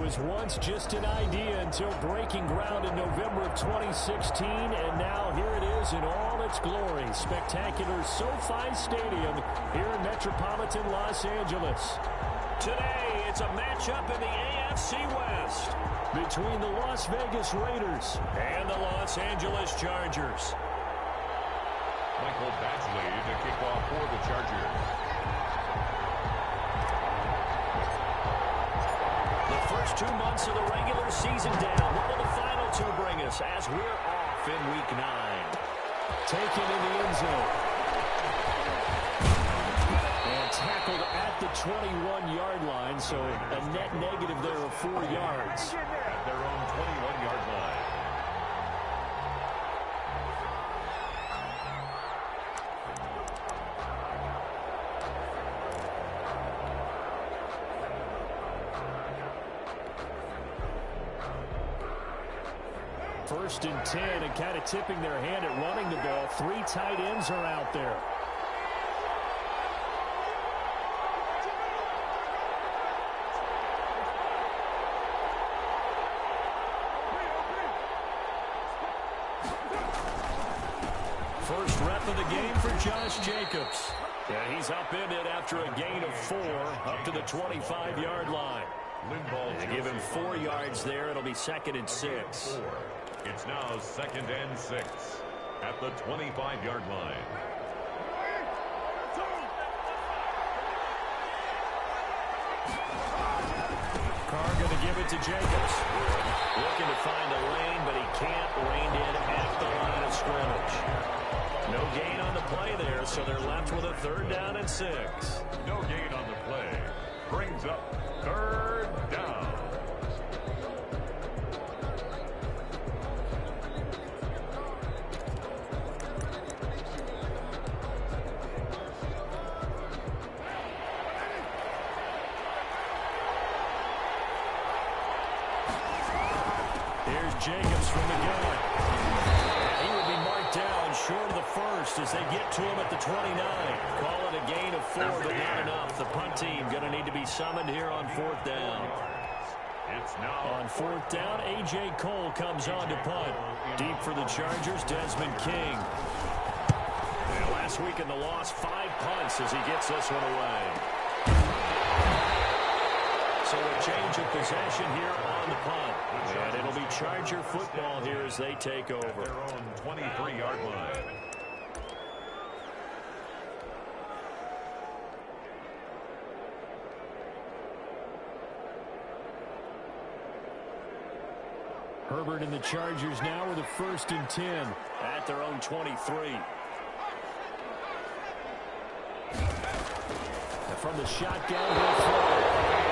was once just an idea until breaking ground in November of 2016, and now here it is in all its glory. Spectacular SoFi Stadium here in metropolitan Los Angeles. Today, it's a matchup in the AFC West between the Las Vegas Raiders and the Los Angeles Chargers. Michael Badgley to kick off for the Chargers. The first 2 months of the regular season down. What will the final two bring us as we're off in Week 9? Taken in the end zone. And tackled at the 21-yard line, so a net negative there of 4 yards. At their own 21-yard line. First and 10, and kind of tipping their hand at running the ball. 3 tight ends are out there. First rep of the game for Josh Jacobs. And he's upended after a gain of 4 up to the 25-yard line. They give him 4 yards there. It'll be 2nd and 6. It's now 2nd and 6 at the 25-yard line. Carr going to give it to Jacobs. Looking to find a lane, but he can't. Reined in at the line of scrimmage. No gain on the play there, so they're left with a 3rd down and 6. No gain on the play. Brings up 3rd down. Jacobs from the gun. He would be marked down short of the first as they get to him at the 29. Call it a gain of 4, but not enough. The punt team going to need to be summoned here on 4th down. It's now on 4th down. A.J. Cole comes on to punt. Deep for the Chargers, Desmond King. And last week in the loss, 5 punts as he gets this one away. So a change of possession here on the punt. And it'll be Charger football here as they take over. At their own 23-yard line. Herbert and the Chargers now with a 1st and 10 at their own 23. And from the shotgun, he'll throw.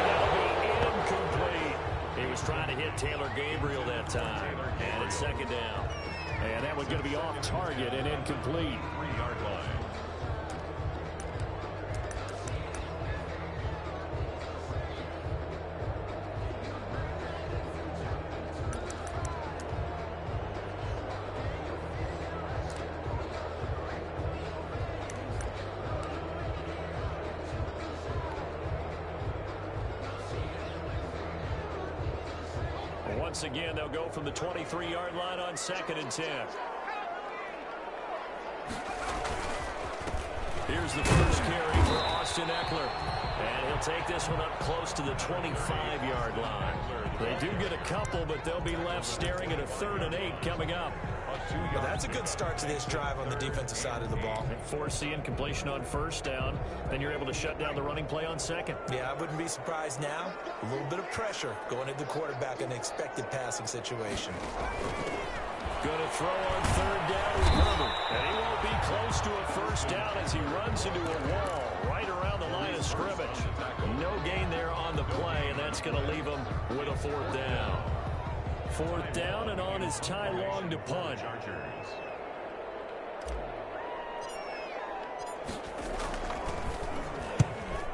That'll be incomplete. He was trying to hit Taylor Gabriel that time. And it's 2nd down. And that one's going to be off target and incomplete. 3-yard line. Once again, they'll go from the 23-yard line on 2nd and 10. Here's the first carry for Austin Eckler. And he'll take this one up close to the 25-yard line. They do get a couple, but they'll be left staring at a 3rd and 8 coming up. Well, that's a good start to this drive on the defensive side of the ball. Forcing completion on 1st down. Then you're able to shut down the running play on 2nd. Yeah, I wouldn't be surprised now. A little bit of pressure going at the quarterback in an expected passing situation. Going to throw on 3rd down with Herbert. And he won't be close to a 1st down as he runs into a wall right around the line of scrimmage. No gain there on the play, and that's going to leave him with a 4th down. 4th down, and on is Ty Long to punt.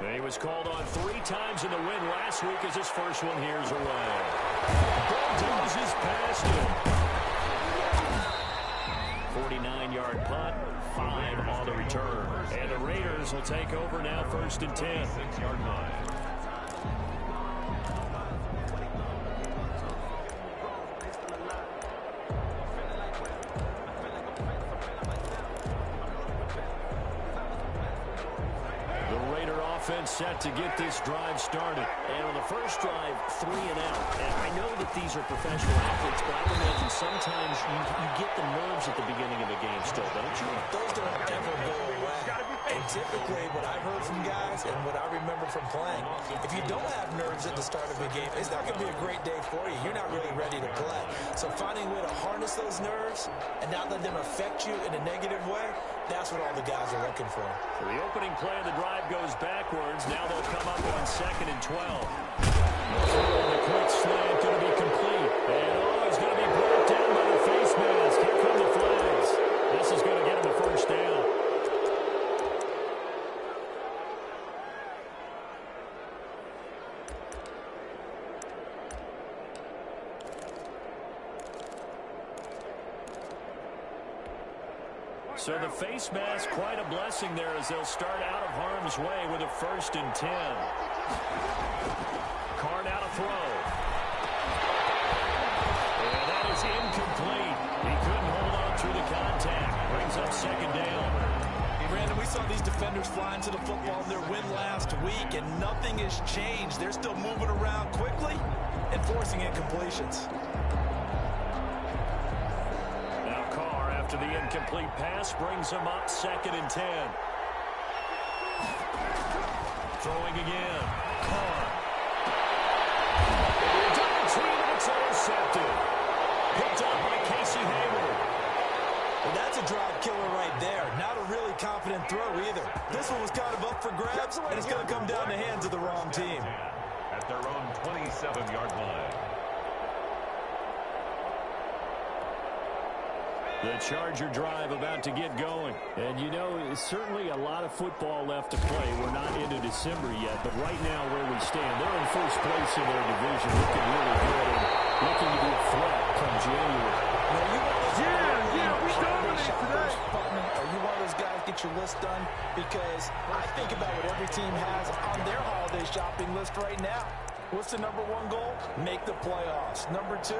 And he was called on 3 times in the win last week as his first one here's away. Bulldozes past him. 49-yard punt, 5 on the return. And the Raiders will take over now 1st and 10. 6-yard line. offense set to get this drive started. And on the first drive, 3 and out. And I know that these are professional athletes, but I would imagine sometimes you get the nerves at the beginning of a game still, don't you? Those don't ever go away. And typically, what I've heard from guys and what I remember from playing, if you don't have nerves at the start of a game, it's not going to be a great day for you. You're not really ready to play. So finding a way to harness those nerves and not let them affect you in a negative way, that's what all the guys are looking for. So the opening play of the drive goes backwards. Now they'll come up on 2nd and 12. The quick slant going to be complete. And he's going to be brought down by the face mask. Here come the flags. This is going to get him a first down. So the face mask, quite a blessing there as they'll start out of harm's way with a 1st and 10. Carr now to throw. And that is incomplete. He couldn't hold on through the contact. Brings up 2nd down. Brandon, we saw these defenders flying to the football in their win last week, and nothing has changed. They're still moving around quickly and forcing incompletions. After the incomplete pass, brings him up 2nd and 10. Throwing again. Carr. Double team, and it's intercepted. Picked up by Casey Hayward. Well, that's a drive killer right there. Not a really confident throw either. This one was kind of up for grabs, and it's going to come down the hands of the wrong team. At their own 27-yard line. The Charger drive about to get going. And, you know, it's certainly a lot of football left to play. We're not into December yet, but right now where we stand, they're in first place in their division, looking really good and looking to be a threat come January. We dominate today. Are you one of those guys get your list done? Because I think about what every team has on their holiday shopping list right now. What's the number 1 goal? Make the playoffs. Number 2,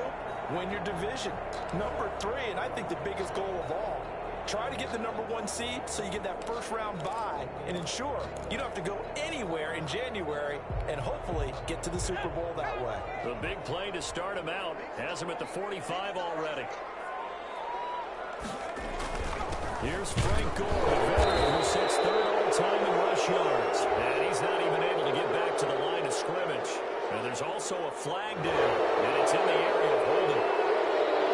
win your division. Number 3, and I think the biggest goal of all, try to get the number 1 seed so you get that first-round bye and ensure you don't have to go anywhere in January and hopefully get to the Super Bowl that way. The big play to start him out has him at the 45 already. Here's Frank Gore, the veteran who sits 3rd all-time in rush yards. And he's not even able to get back to the line of scrimmage. And there's also a flag down, and it's in the area of holding.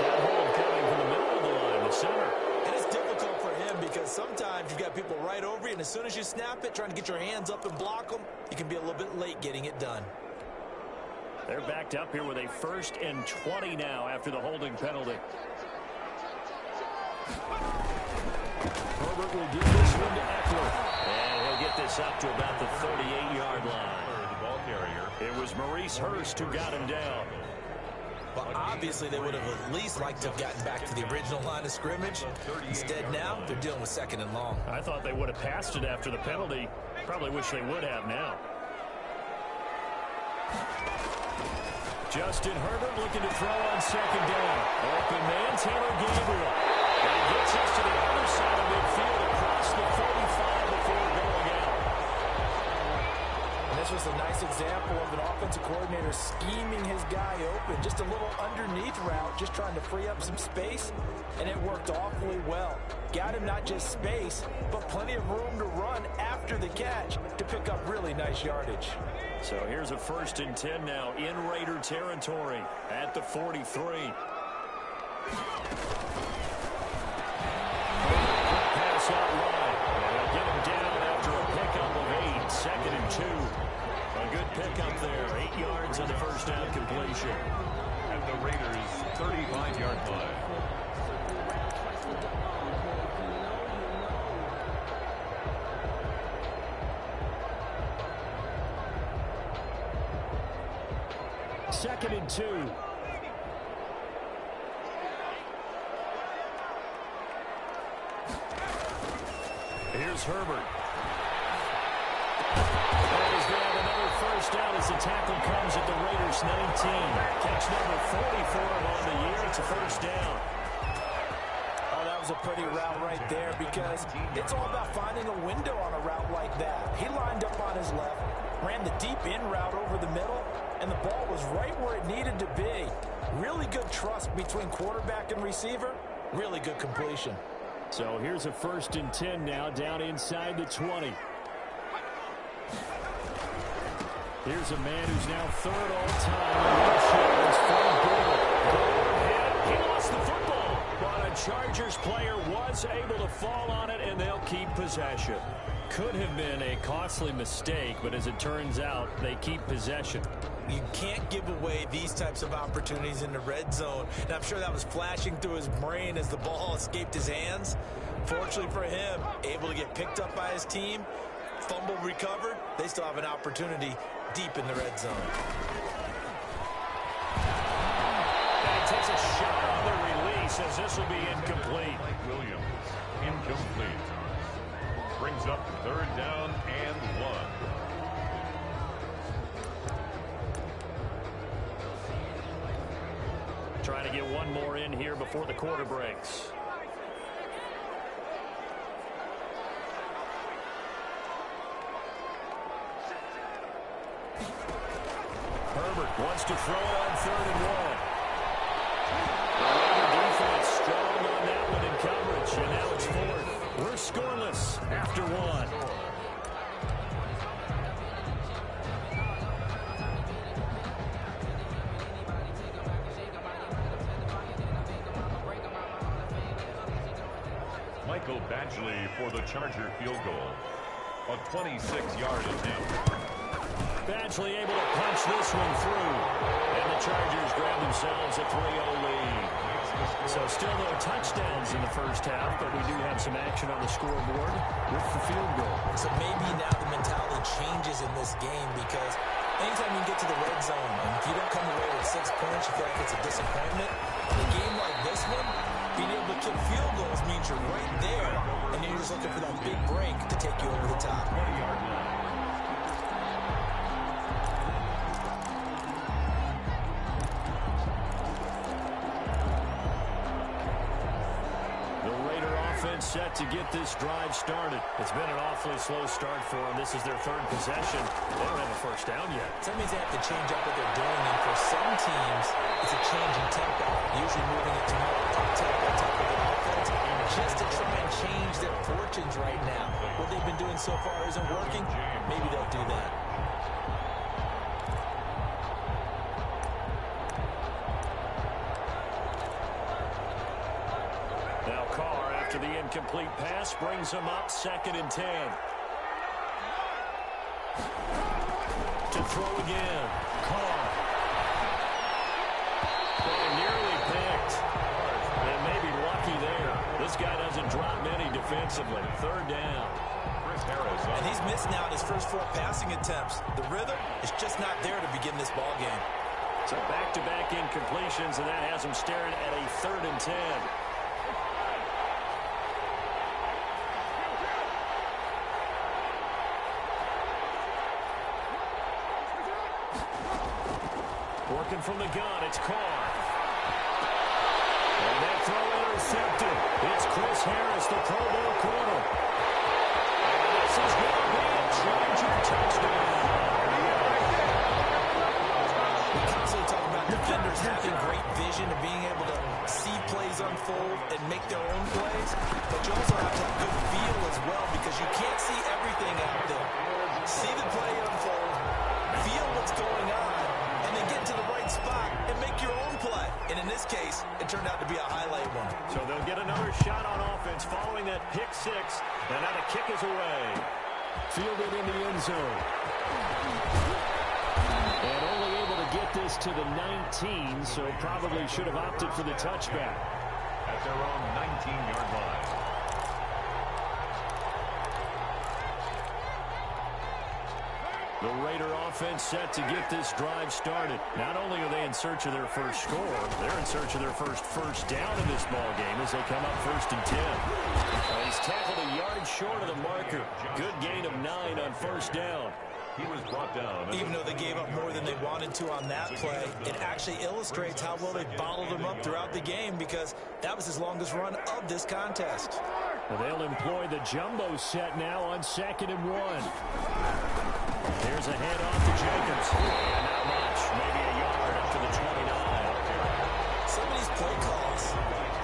That hold coming from the middle of the line, the center. And it's difficult for him because sometimes you've got people right over you, and as soon as you snap it, trying to get your hands up and block them, you can be a little bit late getting it done. They're backed up here with a 1st and 20 now after the holding penalty. Herbert will give this one to Eckler. And he'll get this up to about the 38-yard line. It was Maurice Hurst who got him down. Well, obviously, they would have at least liked to have gotten back to the original line of scrimmage. Instead, now, they're dealing with 2nd and long. I thought they would have passed it after the penalty. Probably wish they would have now. Justin Herbert looking to throw on 2nd down. Open man, Taylor Gabriel. And he gets us to the other side of midfield across the 45 before going out. And this was a nice example of an offensive coordinator scheming his guy open. Just a little underneath route, just trying to free up some space, and it worked awfully well. Got him not just space, but plenty of room to run after the catch to pick up really nice yardage. So here's a 1st and 10 now in Raider territory at the 43. Pass out wide. They'll get him down after a pickup of 8. 2nd and 2. A good pickup there. 8 yards on the first down completion. At the Raiders' 35-yard line. Second and 2. Here's Herbert. And he's going to have another first down as the tackle comes at the Raiders' 19. Catch number 40 for him on the year. It's a first down. Oh, that was was a pretty route right there because it's all about finding a window on a route like that. He lined up on his left, ran the deep in route over the middle, and the ball was right where it needed to be. Really good trust between quarterback and receiver. Really good completion. So here's a 1st and 10 now, down inside the 20. Here's a man who's now 3rd all-time. He lost the football, but a Chargers player was able to fall on it, and they'll keep possession. Could have been a costly mistake, but as it turns out, they keep possession. You can't give away these types of opportunities in the red zone. And I'm sure that was flashing through his brain as the ball escaped his hands. Fortunately for him, able to get picked up by his team, fumble recovered. They still have an opportunity deep in the red zone. And he takes a shot on the release as this will be incomplete. Williams, incomplete. Brings up 3rd down and 1. Trying to get one more in here before the quarter breaks. Herbert wants to throw it on 3rd and 1. The Raider defense strong on that one in coverage, and now it's 4th. We're scoreless after 1. Michael Badgley for the Charger field goal. A 26-yard attempt. Badgley able to punch this one through. And the Chargers grab themselves a 3-0 lead. So still no touchdowns in the first half, but we do have some action on the scoreboard with the field goal. So maybe now the mentality changes in this game because anytime you get to the red zone, and if you don't come away with 6 points, you feel like it's a disappointment. In a game like this one, being able to kick field goals means you're right there, and then you're just looking for that big break to take you over the top. Set to get this drive started. It's been an awfully slow start for them. This is their 3rd possession. They don't have a first down yet. So that means they have to change up what they're doing, and for some teams, it's a change in tempo, usually moving it to more up-tempo type of an offense, just to try and change their fortunes right now. What they've been doing so far isn't working. Maybe they'll do that. After the incomplete pass, brings him up 2nd and 10. To throw again. Carr. Nearly picked. And maybe lucky there. This guy doesn't drop many defensively. 3rd down. And he's missed now in his first 4 passing attempts. The rhythm is just not there to begin this ball game. So back-to-back incompletions, and that has him staring at a 3rd and 10. Working from the gun, it's Carr. And that throw intercepted. It's Chris Harris, the Pro Bowl corner. And this is going to be a Charger touchdown. We constantly talk about defenders having great vision and being able to see plays unfold and make their own plays. But you also have to have good feel as well because you can't see everything out there. See the play unfold, feel what's going on, and then get to the right spot and make your own play. And in this case, it turned out to be a highlight one. So they'll get another shot on offense following that pick 6. And now the kick is away. Fielded in the end zone. And only able to get this to the 19, so probably should have opted for the touchback. At their own 19-yard line. The Raider offense set to get this drive started. Not only are they in search of their first score, they're in search of their first down in this ball game as they come up 1st and 10. He's tackled a yard short of the marker. Good gain of 9 on 1st down. He was brought down. Even though they gave up more than they wanted to on that play, it actually illustrates how well they bottled him up throughout the game because that was his longest run of this contest. Well, they'll employ the jumbo set now on 2nd and 1. Here's a handoff to Jacobs. And not much, maybe a yard up to the 29. Some of these play calls,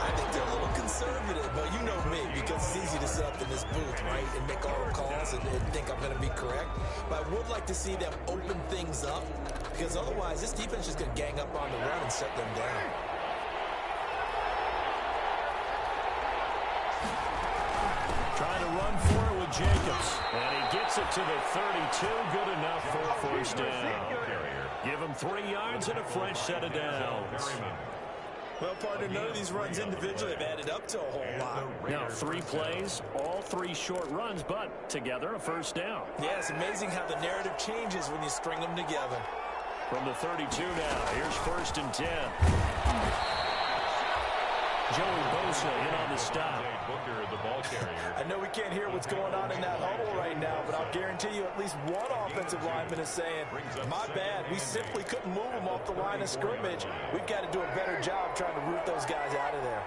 I think they're a little conservative, but you know me, because it's easy to sit up in this booth, right, and make all the calls and think I'm going to be correct. But I would like to see them open things up, because otherwise this defense is just going to gang up on the run and shut them down. Trying to run for it with Jacobs. And he gets it to the 32. Good enough for a first down. Give him 3 yards and a fresh set of downs. Well, partner, none of these runs individually have added up to a whole lot. Now, 3 plays, all 3 short runs, but together a first down. Yeah, it's amazing how the narrative changes when you string them together. From the 32 now, here's 1st and 10. Joey Bosa in on the stop. Booker, the ball carrier. I know we can't hear what's going on in that huddle right now, but I'll guarantee you at least one offensive lineman is saying, my bad, we simply couldn't move them off the line of scrimmage. We've got to do a better job trying to root those guys out of there.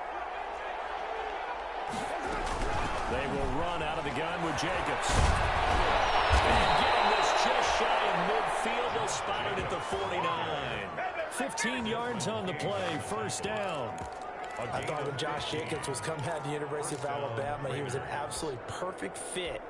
They will run out of the gun with Jacobs. And getting this just shy of midfield, they'll spot it at the 49. 15 yards on the play, first down. I thought when Josh Jacobs was coming out of the University of Alabama, he was an absolutely perfect fit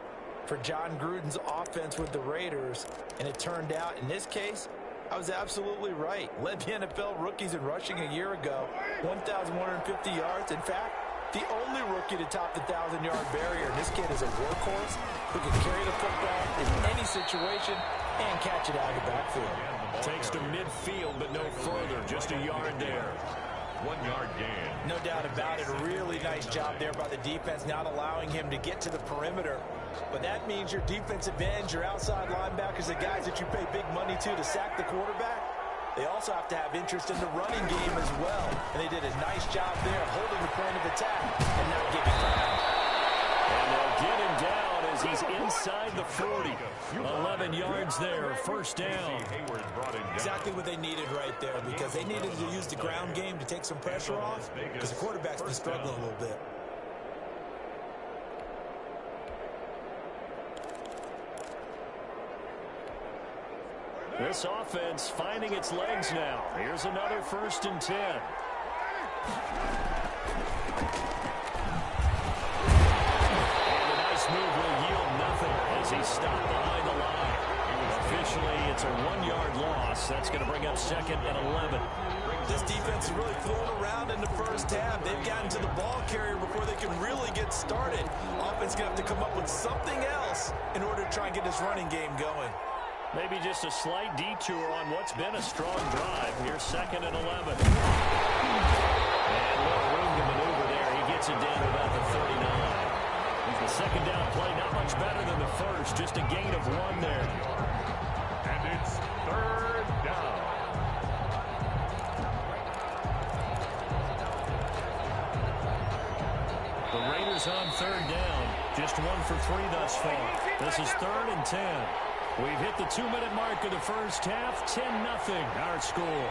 for John Gruden's offense with the Raiders. And it turned out, in this case, I was absolutely right. Led the NFL rookies in rushing a year ago, 1,150 yards. In fact, the only rookie to top the 1,000-yard barrier. And this kid is a workhorse who can carry the football in any situation and catch it out of the backfield. Takes to midfield, but no further. Just a yard there. 1 yard gain. No doubt about it. A really nice job there by the defense, not allowing him to get to the perimeter. But that means your defensive ends, your outside linebackers, the guys that you pay big money to sack the quarterback, they also have to have interest in the running game as well. And they did a nice job there holding the point of attack and not giving ground. And they'll get him down as he's inside the 40. 11 yards there, first down. Exactly what they needed right there, because they needed to use the ground game to take some pressure off, because the quarterback's been struggling a little bit. This offense finding its legs now. Here's another 1st and 10. And a nice move will yield nothing as he's stopped behind the line. Officially, it's a 1-yard loss. That's going to bring up 2nd and 11. This defense is really thrown around in the first half. They've gotten to the ball carrier before they can really get started. Offense going to have to come up with something else in order to try and get this running game going. Maybe just a slight detour on what's been a strong drive. Here's 2nd and 11. And little room to maneuver there. He gets it down to about the 39. The second down play, not much better than the first. Just a gain of 1 there. And it's 3rd down. The Raiders on 3rd down. Just 1 for 3 thus far. This is 3rd and 10. We've hit the 2-minute mark of the first half. 10-0 our score.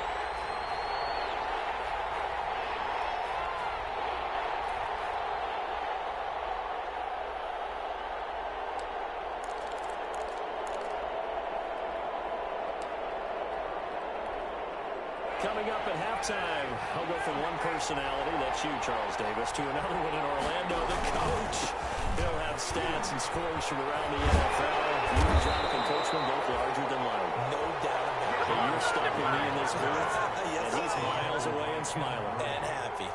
Coming up at halftime, I'll go from one personality, that's you, Charles Davis, to another one in Orlando, the coach. He'll have stats and scores from around the NFL. You and Jonathan Coachman, both larger than life. No doubt about it. And you're stuck with me in this booth, Yes, and he's miles away and smiling. And happy.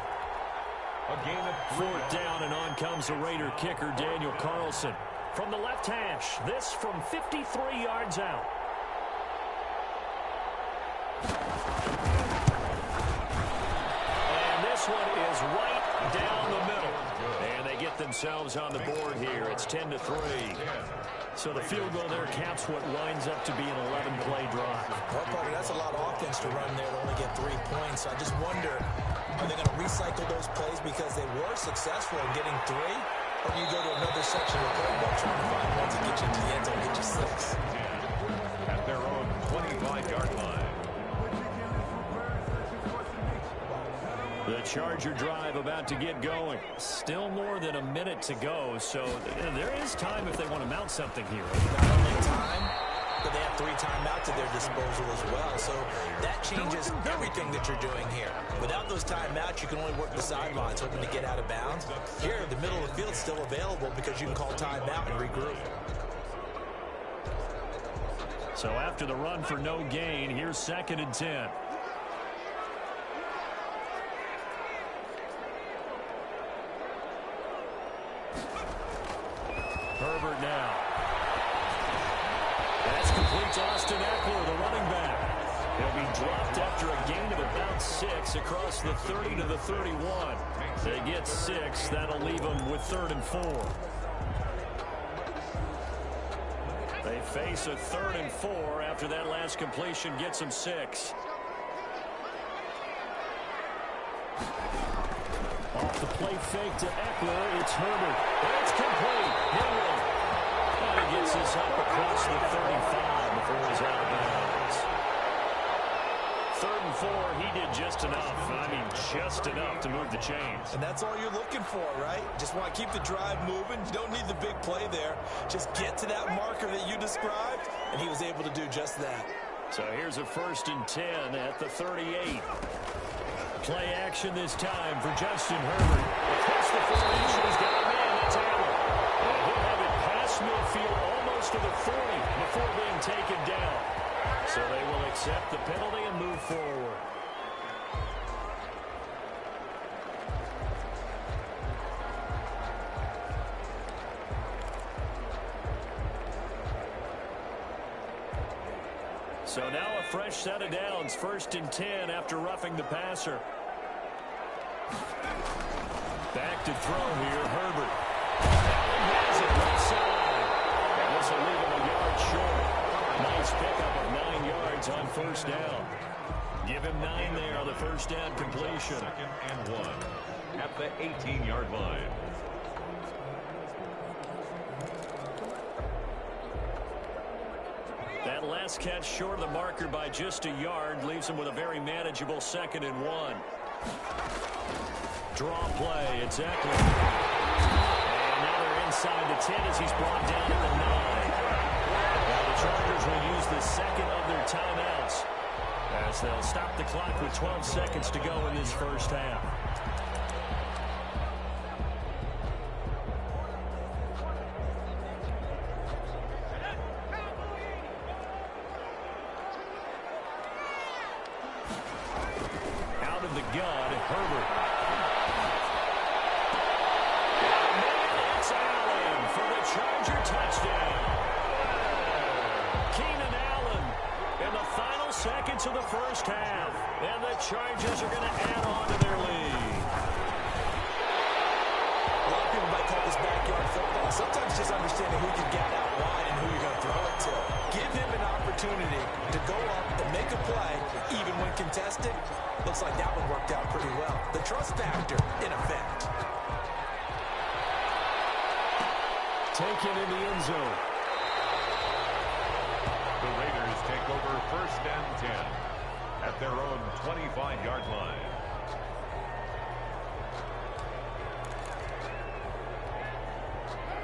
A gain of 4th down, and on comes the Raider kicker, Daniel Carlson. From the left hash, this from 53 yards out. This one is right down the middle. And they get themselves on the board here. It's 10-3. So the field goal there caps what winds up to be an 11-play drive. Well, Parker, that's a lot of offense to run there to only get 3 points. I just wonder, are they going to recycle those plays because they were successful in getting 3? Or do you go to another section of the playbook trying to find ones that get you to the end zone and get you 6? Charger drive about to get going. Still more than a minute to go, so there is time if they want to mount something here. Not only time, but they have 3 timeouts at their disposal as well. So that changes everything that you're doing here. Without those timeouts, you can only work the sidelines, hoping to get out of bounds. Here, the middle of the field is still available because you can call timeout and regroup. So after the run for no gain, here's 2nd and 10. Herbert now. That's complete to Austin Eckler, the running back. He'll be dropped after a gain of about 6 across the 30 to the 31. They get 6. That'll leave them with 3rd and 4. They face a 3rd and 4 after that last completion gets them 6. Off the play fake to Eckler, it's Herbert. It's complete. Henry. And he gets this up across the 35 before he's out of bounds. 3rd and 4, he did just enough. I mean, just enough to move the chains. And that's all you're looking for, right? Just want to keep the drive moving. You don't need the big play there. Just get to that marker that you described, and he was able to do just that. So here's a 1st and 10 at the 38. Play action this time for Justin Herbert. Across the formation, he's got a man. That's Allen. And he'll have it past midfield almost to the 40 before being taken down. So they will accept the penalty and move forward. So now a fresh set of downs. 1st and 10 after roughing the passer. Back to throw here, Herbert. Allen has it right side. And this will leave him a yard short. Nice pickup of 9 yards on 1st down. Give him 9 there on the 1st down completion. 2nd and 1 at the 18-yard line. That last catch short of the marker by just a yard leaves him with a very manageable 2nd and 1. Draw play, it's Eckler. And now they're inside the 10 as he's brought down at the 9. Now the Chargers will use the 2nd of their timeouts as they'll stop the clock with 12 seconds to go in this 1st half. Out of the gun, Herbert. It's Allen for the Charger touchdown. Keenan Allen in the final seconds of the 1st half. And the Chargers are going to add on to their lead. A lot of people might call this backyard football. Sometimes just understanding who you got out wide and who you're going to throw it to. Give him an opportunity to go up and make a play, even when contested. Looks like that one worked out pretty well. The trust factor, in effect. Taken in the end zone. The Raiders take over 1st and 10 at their own 25-yard line.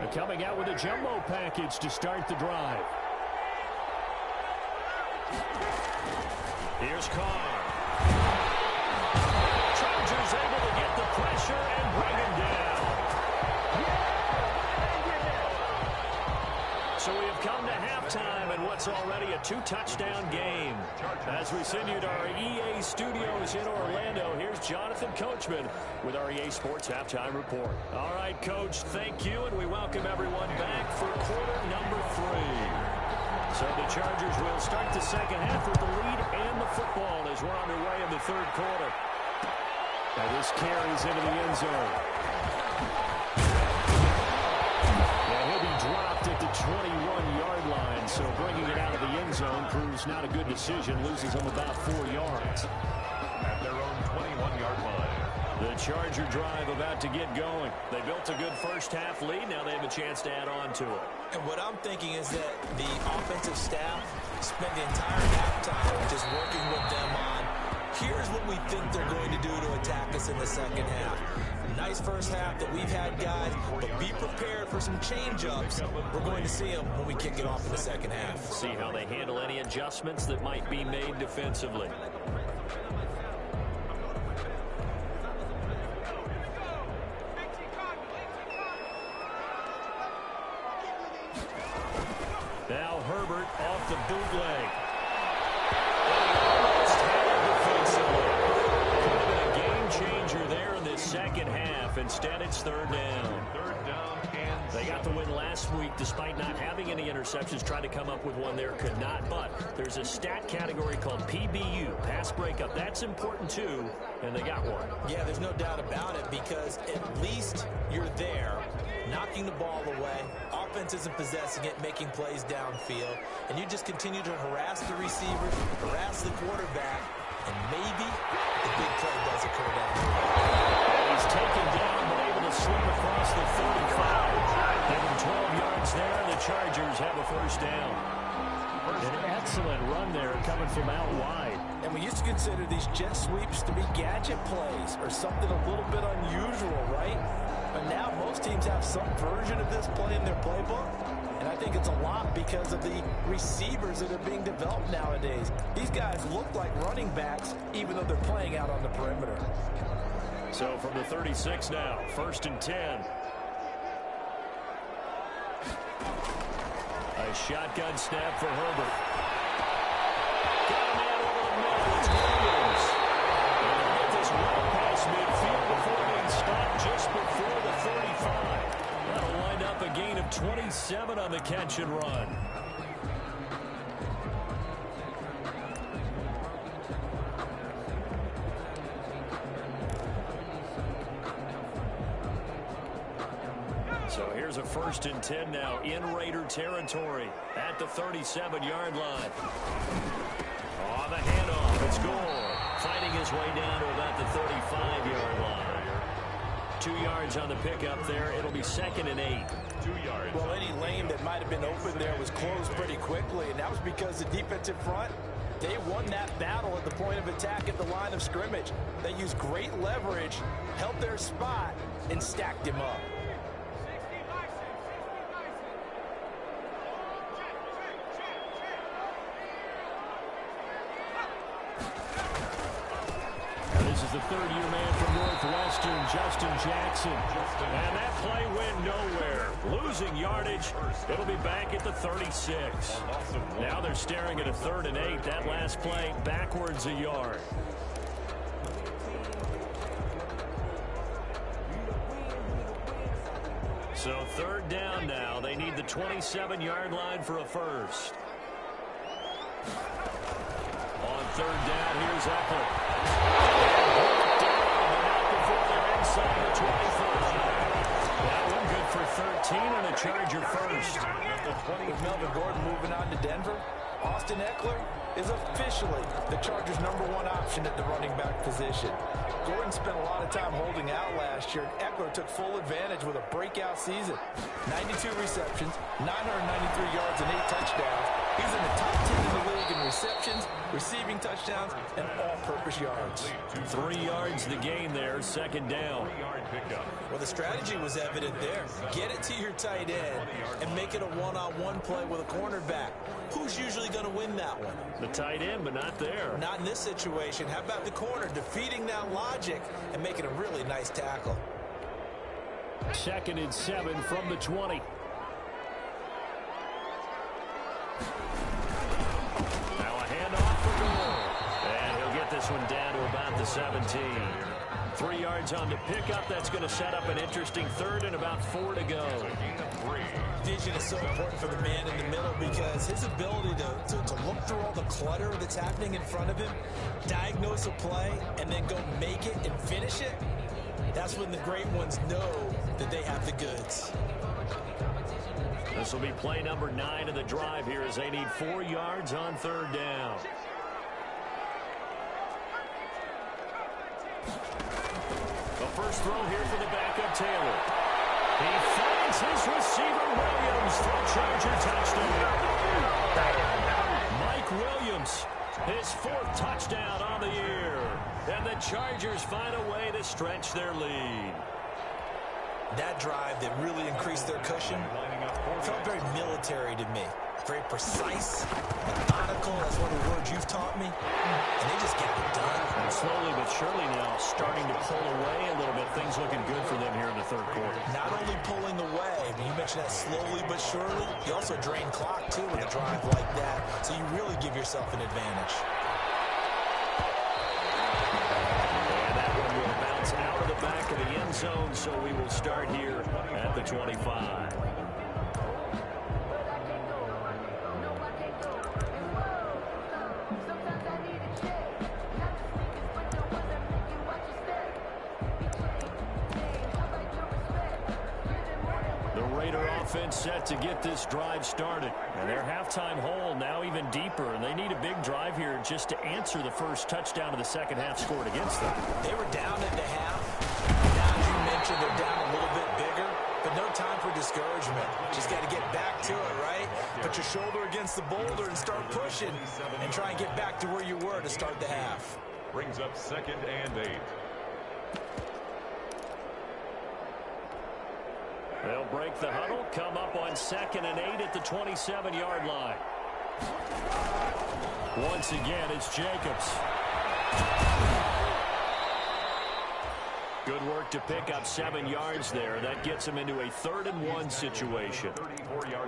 They're coming out with a jumbo package to start the drive. Here's Carr. Chargers able to get the pressure and bring him down. So we have come to halftime in what's already a 2-touchdown game. As we send you to our EA studios in Orlando, here's Jonathan Coachman with our EA Sports Halftime Report. All right, Coach, thank you, and we welcome everyone back for quarter number 3. So the Chargers will start the 2nd half with the lead and the football as we're underway in the 3rd quarter. Now this carries into the end zone. And he'll be dropped at the 21-yard line, so bringing it out of the end zone proves not a good decision. Loses him about 4 yards. At their own 21-yard line. The Charger drive about to get going. They built a good 1st half lead. Now they have a chance to add on to it. And what I'm thinking is that the offensive staff spent the entire halftime just working with them on Here's what we think they're going to do to attack us in the second half. Nice first half that we've had, guys, but be prepared for some change-ups. We're going to see them when we kick it off in the second half. See how they handle any adjustments that might be made defensively. Now Herbert off the bootleg. Almost had defensively. Could have been a game changer there in this second half. Instead, it's third down. Third down, Kansas. They got the win last week despite not having any interceptions. Tried to come up with one there, could not. But there's a stat category called PBU, pass breakup. That's important too, and they got one. Yeah, there's no doubt about it, because at least you're there, knocking the ball away. Offense isn't possessing it, making plays downfield. And you just continue to harass the receivers, harass the quarterback, and maybe the big play does occur down there. He's taken down, but able to slip across the 35. Give him 12 yards there, and the Chargers have a first down. An excellent run there coming from out wide. And we used to consider these jet sweeps to be gadget plays or something a little bit unusual, right? But now most teams have some version of this play in their playbook. And I think it's a lot because of the receivers that are being developed nowadays. These guys look like running backs even though they're playing out on the perimeter. So from the 36 now, 1st and 10. A shotgun snap for Herbert. Got a man over the middle. It's Williams. And they'll get this well past midfield before being stopped just before the 35. That'll wind up a gain of 27 on the catch and run. So here's a 1st and 10 now in Raider territory at the 37-yard line. Oh, the handoff. It's Gore fighting his way down to about the 35-yard line. 2 yards on the pickup there. It'll be 2nd and 8. 2 yards. Well, any lane that might have been open there was closed pretty quickly, and that was because the defensive front, they won that battle at the point of attack at the line of scrimmage. They used great leverage, held their spot, and stacked him up. This is the third-year man from Northwestern, Justin Jackson. And that play went nowhere. Losing yardage. It'll be back at the 36. Now they're staring at a 3rd and 8. That last play backwards a yard. So 3rd down now. They need the 27-yard line for a first. On 3rd down, here's Eckler. Inside the 25. That one good for 13 and a Charger first. With Melvin Gordon moving on to Denver, Austin Eckler is officially the Chargers' #1 option at the running back position. Gordon spent a lot of time holding out last year. Eckler took full advantage with a breakout season. 92 receptions, 993 yards, and 8 touchdowns. He's in the top 10 in the league in receptions, receiving touchdowns, and all-purpose yards. 3 yards the gain there, 2nd down. 3-yard pickup. Well, the strategy was evident there. Get it to your tight end and make it a one-on-one play with a cornerback. Who's usually going to win that one? The tight end, but not there. Not in this situation. How about the corner defeating that logic and making a really nice tackle? 2nd and 7 from the 20. Now a handoff for Gore. And he'll get this one down to about the 17. 3 yards on the pickup. That's going to set up an interesting 3rd and about 4 to go. Vision is so important for the man in the middle because his ability to look through all the clutter that's happening in front of him, diagnose a play, and then go make it and finish it, that's when the great ones know that they have the goods. This will be play number 9 of the drive here as they need 4 yards on 3rd down. The first throw here for the backup Taylor. He finds his receiver Williams for a Charger touchdown. Mike Williams His fourth touchdown on the year. And the Chargers find a way to stretch their lead. That drive that really increased their cushion felt very military to me. Very precise, methodical. That's one of the words you've taught me. And they just got it done. And slowly but surely now starting to pull away a little bit. Things looking good for them here in the third quarter. Not only pulling away, but you mentioned that slowly but surely. You also drain clock, too, with a drive like that. So you really give yourself an advantage. And that one will bounce out of the back of the end zone. So we will start here at the 25. Offense set to get this drive started. And their halftime hole now even deeper, and they need a big drive here just to answer the first touchdown of the second half scored against them. They were down at the half. Now, as you mentioned, they're down a little bit bigger, but no time for discouragement. Just got to get back to it, right? Put your shoulder against the boulder and start pushing and try and get back to where you were to start the half. Brings up 2nd and 8. They'll break the huddle, come up on 2nd and 8 at the 27-yard line. Once again, it's Jacobs. Good work to pick up 7 yards there. That gets him into a 3rd and 1 situation.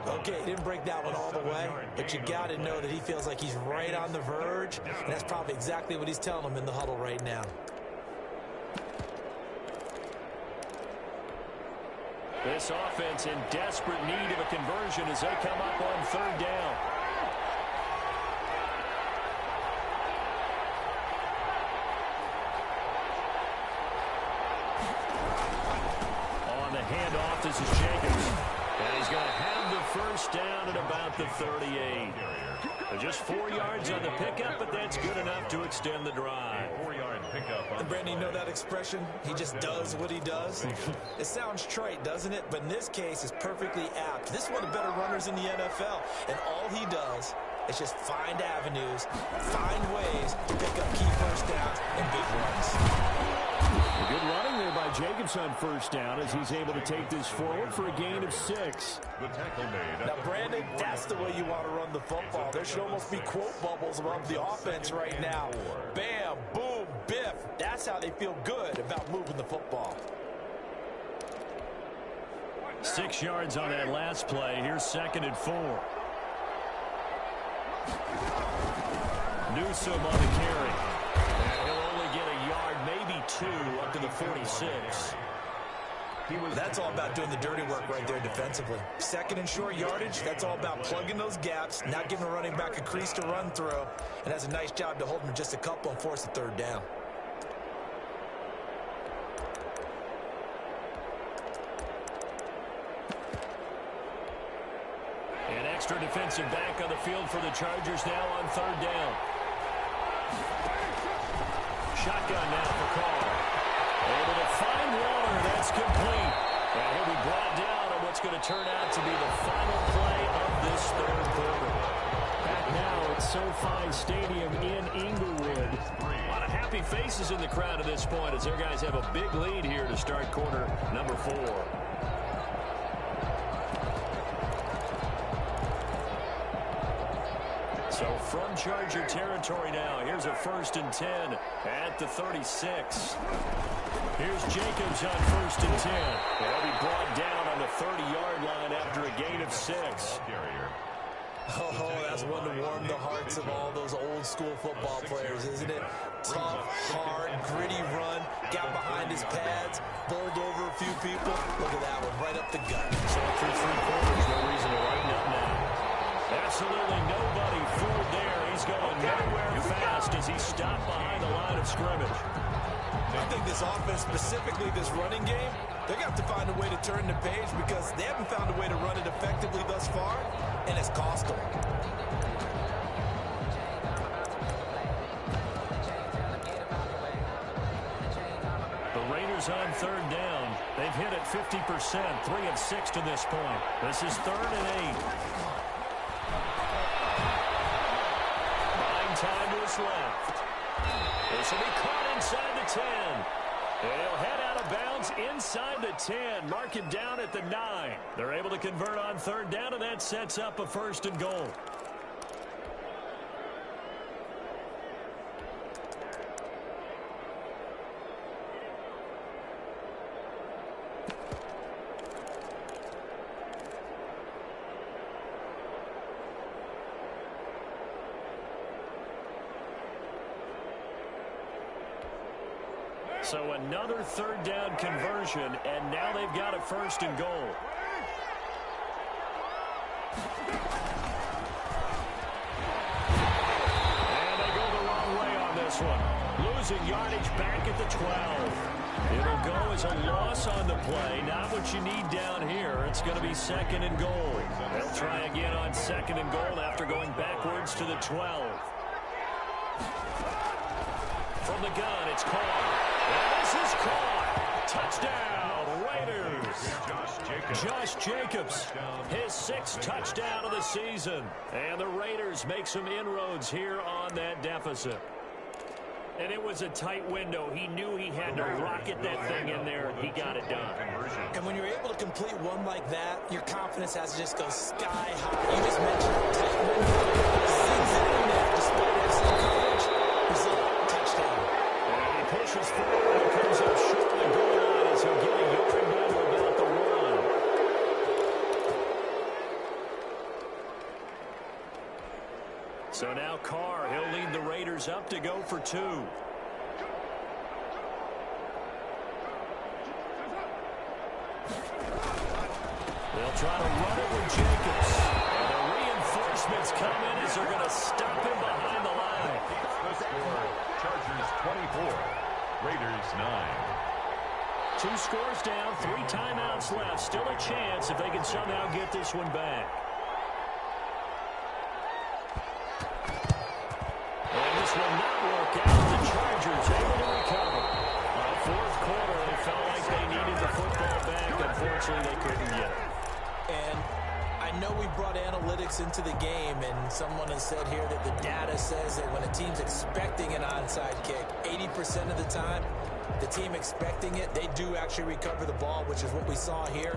Okay, he didn't break that one all the way, but you got to know that he feels like he's right on the verge, and that's probably exactly what he's telling him in the huddle right now. This offense in desperate need of a conversion as they come up on 3rd down. On the handoff, this is Jacobs. And he's going to have the first down at about the 38. Just 4 yards on the pickup, but that's good enough to extend the drive. 4-yard pickup. And Brandon, you know that expression? He just does what he does. It sounds trite, doesn't it? But in this case, it's perfectly apt. This is one of the better runners in the NFL. And all he does is just find avenues, find ways to pick up key first downs and big runs. Good running there by Jacobs on first down as he's able to take this forward for a gain of 6. The tackle made. Now, Brandon, that's the way you want to run the football. There should almost be quote bubbles above the offense right now. Bam, boom, biff. That's how they feel good about moving the football. 6 yards on that last play. Here's 2nd and 4. Newsome on the carry. And he'll only get a yard, maybe 2, up to the 46. That's all about doing the dirty work right there defensively. 2nd and short yardage, that's all about plugging those gaps, not giving a running back a crease to run through, and has a nice job to hold him just a couple and force the 3rd down. An extra defensive back on the field for the Chargers now on 3rd down. Shotgun now for Carr. Able to find Waller. That's complete. And he'll be brought down on what's going to turn out to be the final play of this 3rd quarter. Back now at SoFi Stadium in Inglewood. A lot of happy faces in the crowd at this point as their guys have a big lead here to start quarter number 4. So from Charger territory now, here's a 1st and 10 at the 36. Here's Jacobs on 1st and 10. They'll be brought down on the 30-yard line after a gain of 6. Oh, that's one to warm the hearts of all those old school football players, isn't it? Tough, hard, gritty run, got behind his pads, bowled over a few people. Look at that one, right up the gut. So through 3 quarters, no reason to lighten up now. Absolutely nobody fooled there. He's going nowhere fast as he stopped behind the line of scrimmage. I think this offense, specifically this running game, they're going to have to find a way to turn the page because they haven't found a way to run it effectively thus far, and it's cost them. The Raiders on 3rd down. They've hit it 50%, 3 of 6 to this point. This is 3rd and 8. Buying time to seconds left. This will be caught inside the 10. He'll head out of bounds inside the 10. Mark him down at the 9. They're able to convert on third down, and that sets up a 1st and goal. So another 3rd down conversion, and now they've got a 1st and goal. And they go the wrong way on this one. Losing yardage back at the 12. It'll go as a loss on the play. Not what you need down here. It's going to be 2nd and goal. They'll try again on 2nd and goal after going backwards to the 12. From the gun, it's caught. And this is caught. Touchdown, Raiders. Josh Jacobs, his 6th touchdown of the season. And the Raiders make some inroads here on that deficit. And it was a tight window. He knew he had to rocket that thing in there. He got it done. And when you're able to complete one like that, your confidence has to just go sky high. You just mentioned a tight window. Zigzagging there despite excellent coverage. Result, touchdown. And he pushes forward and comes up short of the goal line as he'll get a yard battle about the run. So now Carr, he'll lead the Raiders up to go for 2. They'll try to run it with Jacobs. And the reinforcements come in as they're going to stop him behind the line. The score, Chargers 24, Raiders 9. 2 scores down, 3 timeouts left. Still a chance if they can somehow get this one back. And this will not work out. The Chargers able to recover. On 4th quarter, they felt like they needed the football back. Unfortunately, they couldn't get it. And I know we brought analytics into the game, and someone has said here that the data says that when a team's expecting an onside kick, 80% of the time, the team expecting it, they do actually recover the ball, which is what we saw here.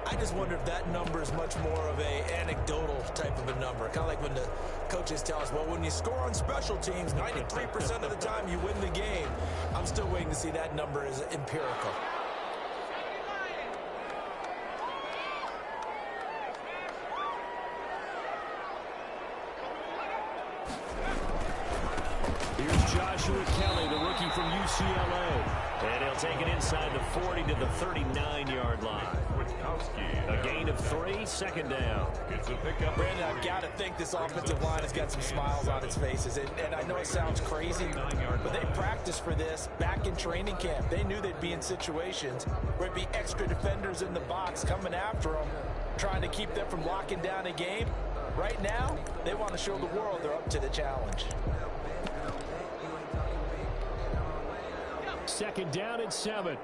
I just wonder if that number is much more of a anecdotal type of a number. Kind of like when the coaches tell us, well, when you score on special teams, 93% of the time you win the game. I'm still waiting to see that number as empirical. Here's Joshua Kelly, the rookie from UCLA. And he'll take it inside the 40 to the 39-yard line. A gain of 3, 2nd down. Gets a pickup. Brandon, I've got to think this offensive line has got some smiles on its faces. And I know it sounds crazy, but they practiced for this back in training camp. They knew they'd be in situations where it'd be extra defenders in the box coming after them, trying to keep them from locking down a game. Right now, they want to show the world they're up to the challenge. 2nd down and 7.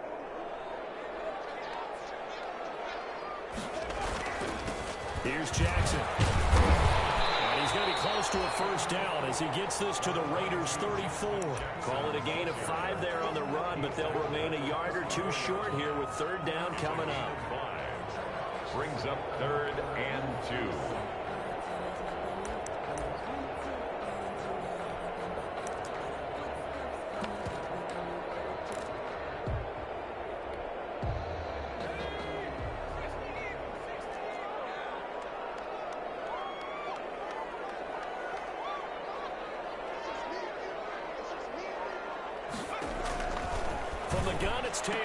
Here's Jackson. And he's going to be close to a 1st down as he gets this to the Raiders' 34. Call it a gain of 5 there on the run, but they'll remain a yard or 2 short here with 3rd down coming up. 5 brings up 3rd and 2. From the gun, it's Taylor.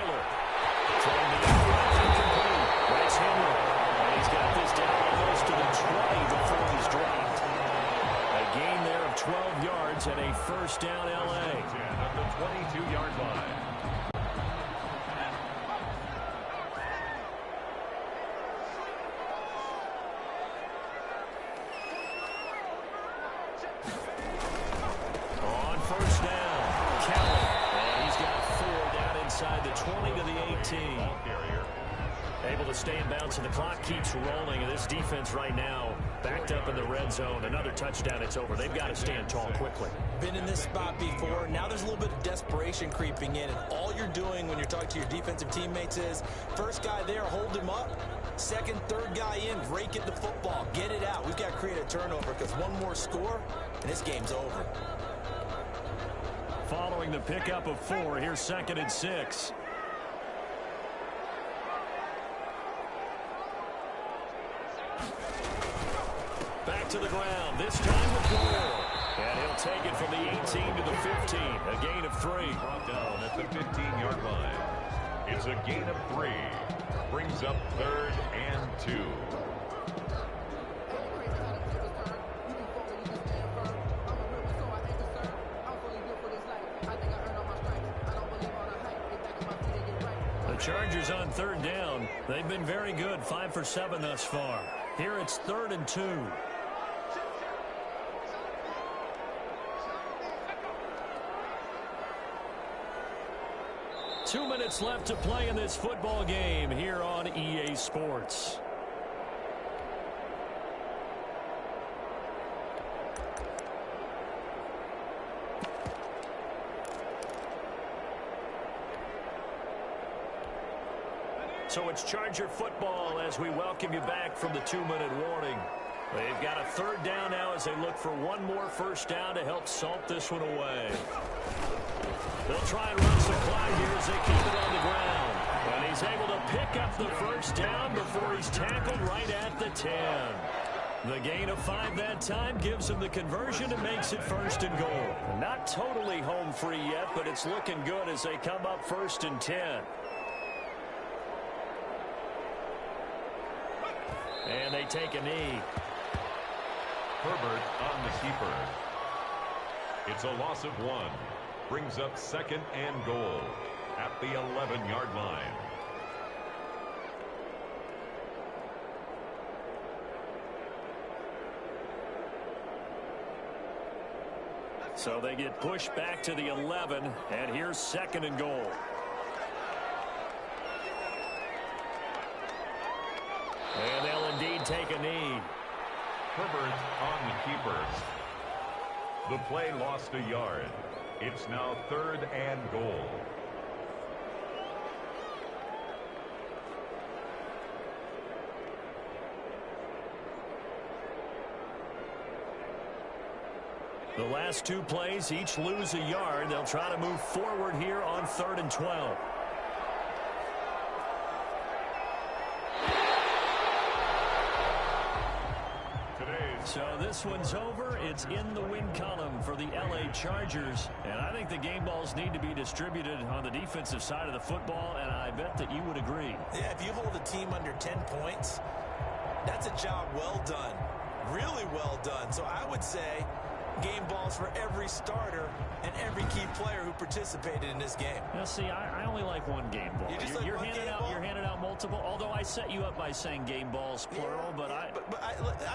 Trying to get left incomplete. Bryce Henry. And he's got this down almost to the 20 before he's dropped. A gain there of 12 yards and a 1st down L.A. At the 22-yard line. On 1st down, Kelly. And he's got 4 down inside the 20 to the 18. Able to stay in bounds, and the clock keeps rolling. And this defense right now backed up in the red zone. Another touchdown, it's over. They've got to stand tall quickly. Been in this spot before. Now there's a little bit of desperation creeping in, and all you're doing when you're talking to your defensive teammates is, first guy there, hold him up. Second, third guy in, rake at the football. Get it out. We've got to create a turnover because one more score, and this game's over. Following the pickup of 4, here's 2nd and 6. Back to the ground, this time with goal. And he'll take it from the 18 to the 15, a gain of 3. Brought down at the 15-yard line. It's a gain of 3. Brings up 3rd and 2. The Chargers on 3rd down. They've been very good, 5 for 7 thus far. Here it's 3rd and 2. 2 minutes left to play in this football game here on EA Sports. So it's Charger football as we welcome you back from the 2-minute warning. They've got a 3rd down now as they look for one more first down to help salt this one away. They'll try and run some clock here as they keep it on the ground. And he's able to pick up the first down before he's tackled right at the 10. The gain of 5 that time gives him the conversion and makes it 1st and goal. Not totally home free yet, but it's looking good as they come up 1st and 10. And they take a knee. Herbert on the keeper. It's a loss of 1. Brings up 2nd and goal at the 11-yard line. So they get pushed back to the 11, and here's 2nd and goal. And they'll indeed take a knee. Herbert on the keeper. The play lost a yard. It's now 3rd and goal. The last 2 plays each lose a yard. They'll try to move forward here on 3rd and 12. So this one's over. It's in the win column for the LA Chargers. And I think the game balls need to be distributed on the defensive side of the football, and I bet that you would agree. Yeah, if you hold a team under 10 points, that's a job well done. Really well done. So I would say game balls for every starter and every key player who participated in this game. Now, see, I only like one game ball. You're handing out multiple, although I set you up by saying game balls, plural, but I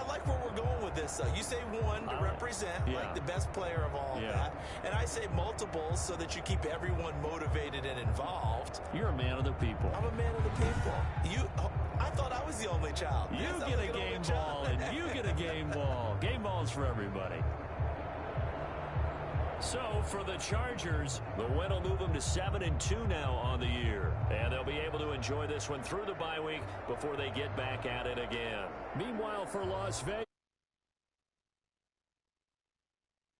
like where we're going with this, though. You say one to represent, like the best player of all of that, and I say multiples so that you keep everyone motivated and involved. You're a man of the people. I'm a man of the people. I thought I was the only child. You get a game ball, and you get a game ball. Game balls for everybody. So for the Chargers, the win will move them to 7-2 now on the year. And they'll be able to enjoy this one through the bye week before they get back at it again. Meanwhile, for Las Vegas.